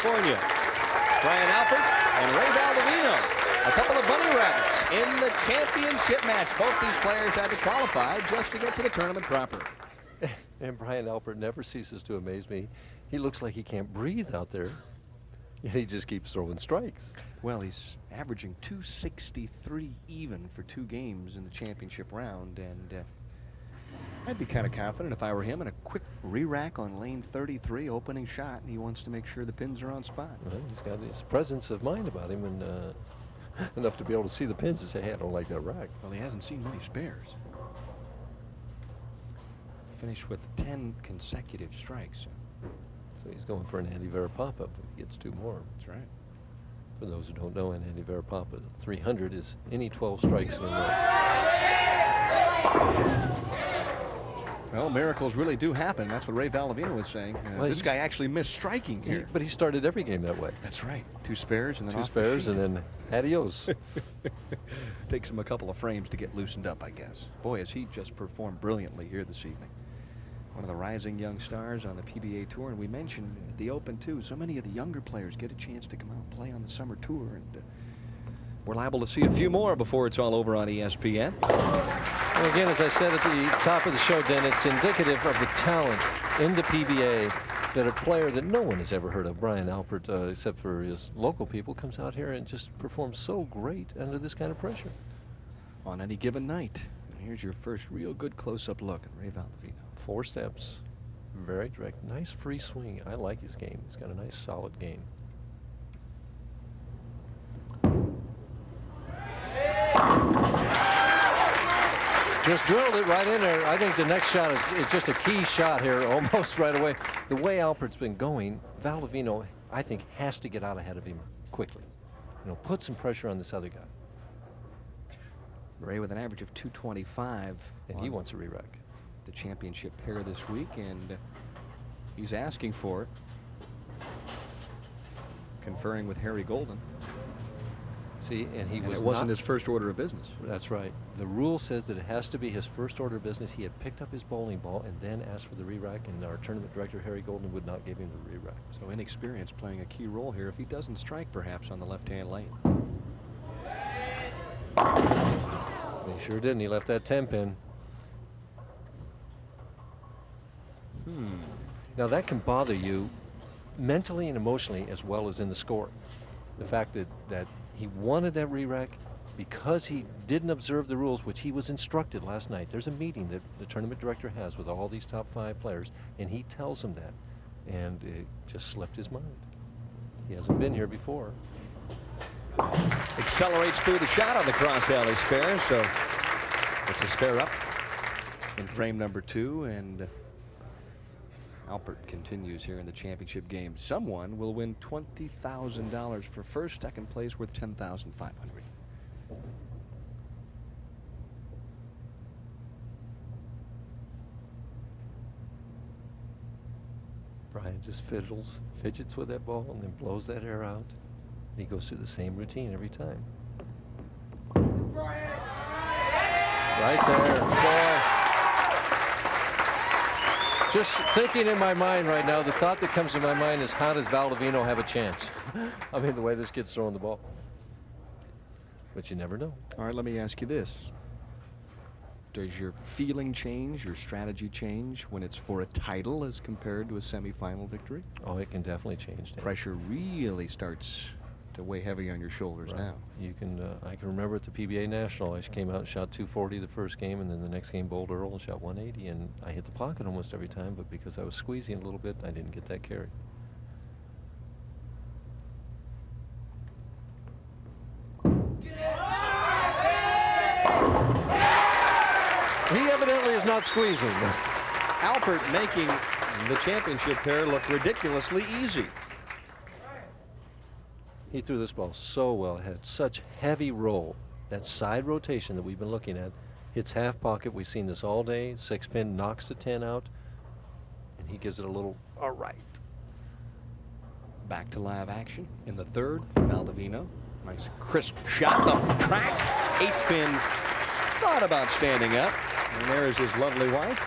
Dublin-California. Bryan Alpert and Ray Valdovino, a couple of bunny rabbits in the championship match. Both these players had to qualify just to get to the tournament proper. And Bryan Alpert never ceases to amaze me. He looks like he can't breathe out there, and he just keeps throwing strikes. Well, he's averaging 263 even for 2 games in the championship round, and I'd be kind of confident if I were him in a quick re-rack on lane 33, opening shot, and he wants to make sure the pins are on spot. Well, he's got his presence of mind about him, and enough to be able to see the pins and say, hey, I don't like that rack. Well, he hasn't seen many spares. Finished with 10 consecutive strikes. So he's going for an Andy-Vera pop-up if he gets 2 more. That's right. For those who don't know, an Andy-Vera pop-up 300 is any 12 strikes in a row. Well, miracles really do happen. That's what Ray Valdovino was saying. Well, this guy actually missed striking here. But he started every game that way. That's right. 2 spares and then 2 off the spares sheet. and then adios. Takes him a couple of frames to get loosened up, I guess. Boy, has he just performed brilliantly here this evening. One of the rising young stars on the PBA tour, and we mentioned at the Open too, so many of the younger players get a chance to come out and play on the summer tour, and we're liable to see a few more before it's all over on ESPN. And again, as I said at the top of the show, Dan, it's indicative of the talent in the PBA that a player that no one has ever heard of, Bryan Alpert, except for his local people, comes out here and just performs so great under this kind of pressure. On any given night. And here's your first real good close-up look at Ray Valdovino. 4 steps, very direct, nice free swing. I like his game. He's got a nice solid game. Just drilled it right in there. I think the next shot is just a key shot here, almost right away. The way Alpert's been going, Valdovino, I think, has to get out ahead of him quickly. You know, put some pressure on this other guy. Ray with an average of 225. And he wants a re-rack. The championship pair this week, and he's asking for it. Conferring with Harry Golden. See, and it wasn't his first order of business. That's right. The rule says that it has to be his first order of business. He had picked up his bowling ball and then asked for the re-rack, and our tournament director, Harry Golden, would not give him the re-rack. So inexperience playing a key role here if he doesn't strike perhaps on the left-hand lane. He sure didn't. He left that 10-pin. Now that can bother you mentally and emotionally as well as in the score. The fact that he wanted that re-rack because he didn't observe the rules, which he was instructed last night. There's a meeting that the tournament director has with all these top 5 players, and he tells them that, and it just slipped his mind. He hasn't been here before. Accelerates through the shot on the cross alley spare, so it's a spare up. In frame number 2, and Alpert continues here in the championship game. Someone will win $20,000 for first, second place worth $10,500. Bryan just fidgets with that ball and then blows that air out. He goes through the same routine every time. Right there, boy. Just thinking in my mind right now, the thought that comes to my mind is, how does Valdovino have a chance? I mean, the way this kid's throwing the ball. But you never know. All right, let me ask you this. Does your feeling change, your strategy change when it's for a title as compared to a semifinal victory? Oh, it can definitely change. Dan. Pressure really starts to weigh heavy on your shoulders now. You can. I can remember at the PBA National, I came out and shot 240 the first game, and then the next game bowled Earl and shot 180, and I hit the pocket almost every time, but because I was squeezing a little bit, I didn't get that carry. He evidently is not squeezing. Alpert making the championship pair look ridiculously easy. He threw this ball so well. It had such heavy roll. That side rotation that we've been looking at hits half pocket. We've seen this all day. 6-pin knocks the 10 out, and he gives it a little all right. Back to live action in the third. Valdovino. Nice crisp shot up the track. 8-pin. Thought about standing up. And there is his lovely wife.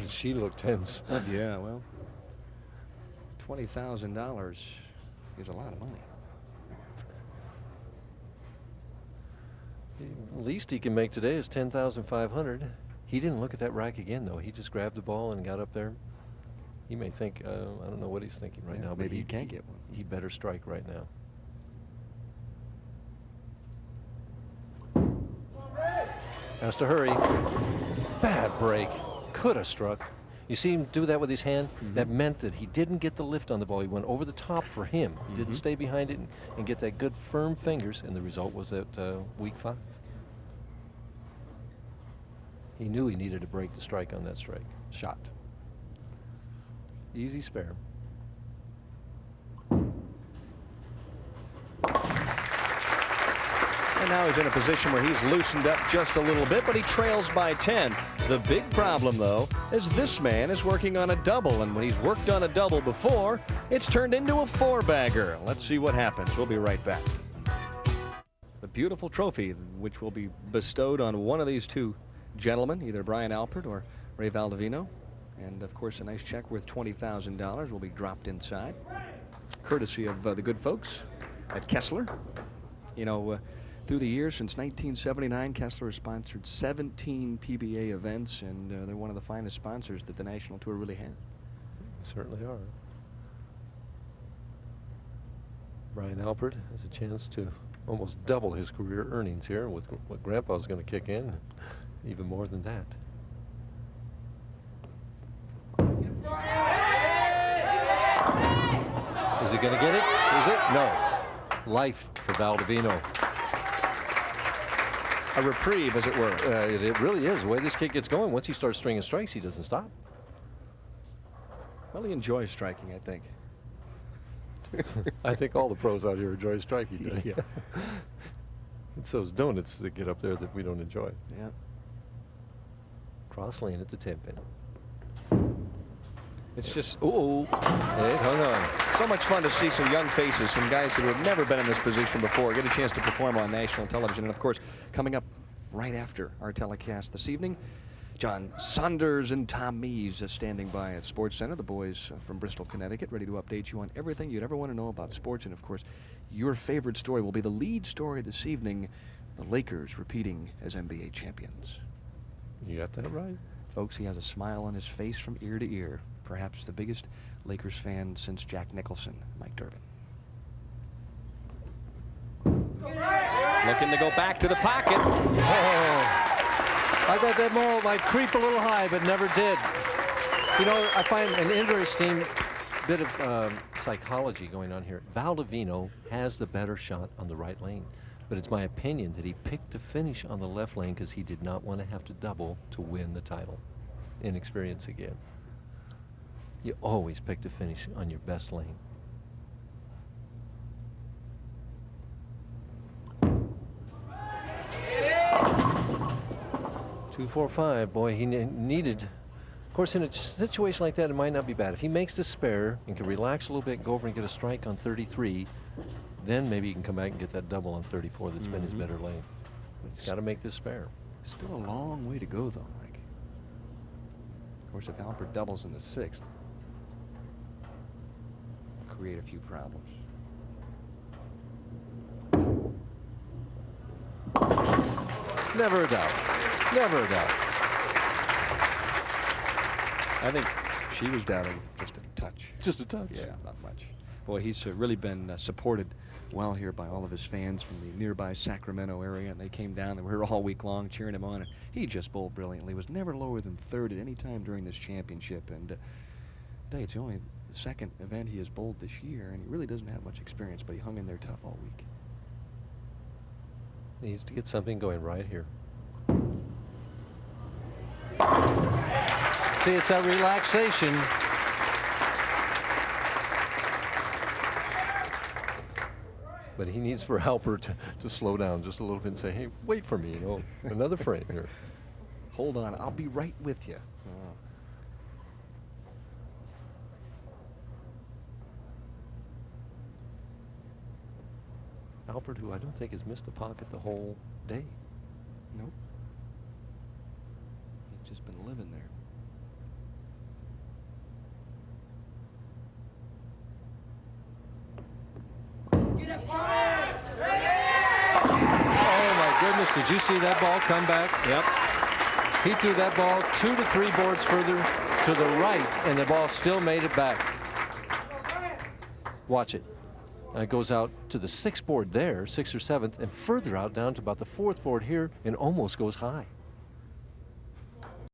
She looked tense. Yeah, well. $20,000 is a lot of money. The least he can make today is 10,500. He didn't look at that rack again, though. He just grabbed the ball and got up there. He may think, I don't know what he's thinking right now, but maybe he can't get one. He better strike right now. Has to hurry. Bad break. Could have struck. You see him do that with his hand? That meant that he didn't get the lift on the ball. He went over the top for him. He didn't stay behind it and get that good firm fingers, and the result was that weak 5. He knew he needed a break to strike on that strike. Shot. Easy spare. And now he's in a position where he's loosened up just a little bit, but he trails by 10. The big problem, though, is this man is working on a double, and when he's worked on a double before, it's turned into a 4-bagger. Let's see what happens. We'll be right back. The beautiful trophy, which will be bestowed on one of these two gentlemen, either Bryan Alpert or Ray Valdovino. And, of course, a nice check worth $20,000 will be dropped inside, courtesy of the good folks at Kessler. You know, through the years, since 1979, Kessler has sponsored 17 PBA events, and they're one of the finest sponsors that the National Tour really has. They certainly are. Bryan Alpert has a chance to almost double his career earnings here with what Grandpa's going to kick in, even more than that. Is he going to get it? Is it? No. Life for Valdovino. A reprieve, as it were. It really is. The way this kid gets going, once he starts stringing strikes, he doesn't stop. Well, he enjoys striking, I think. I think all the pros out here enjoy striking. Yeah. It's those donuts that get up there that we don't enjoy. Yeah. Cross lane at the 10-pin. It's just, ooh. It hung on. So much fun to see some young faces, some guys that have never been in this position before, get a chance to perform on national television. And, of course, coming up right after our telecast this evening, John Saunders and Tom Mees standing by at Sports Center. The boys from Bristol, Connecticut, ready to update you on everything you'd ever want to know about sports. And, of course, your favorite story will be the lead story this evening, the Lakers repeating as NBA champions. You got that right. Folks, he has a smile on his face from ear to ear. Perhaps the biggest Lakers fan since Jack Nicholson, Mike Durbin. Looking to go back to the pocket. Oh, I thought that ball might creep a little high, but never did. You know, I find an interesting bit of psychology going on here. Valdovino has the better shot on the right lane, but it's my opinion that he picked to finish on the left lane because he did not want to have to double to win the title. Inexperience again. You always pick to finish on your best lane. .245, boy, he needed. Of course, in a situation like that, it might not be bad. If he makes the spare and can relax a little bit and go over and get a strike on 33, then maybe he can come back and get that double on 34 that's been his better lane. But he's got to make this spare. Still a long way to go, though, Mike. Of course, if Alpert doubles in the 6th, create a few problems. Never a doubt. Never a doubt. I think she was doubting just a touch. Just a touch. Yeah, not much. Boy, he's really been supported well here by all of his fans from the nearby Sacramento area, and they came down. They were here all week long cheering him on. And he just bowled brilliantly. Was never lower than 3rd at any time during this championship. And I tell you, it's only the 2nd event he has bowled this year, and he really doesn't have much experience, but he hung in there tough all week. Needs to get something going right here. See, it's that relaxation. But he needs for Alpert to slow down just a little bit and say, hey, wait for me, you know, another frame here. Hold on, I'll be right with you. Alpert, who I don't think has missed the pocket the whole day. Nope. He's just been living there. Oh my goodness, did you see that ball come back? Yep. He threw that ball 2 to 3 boards further to the right, and the ball still made it back. Watch it. It goes out to the 6th board there, 6th or 7th, and further out down to about the 4th board here, and almost goes high.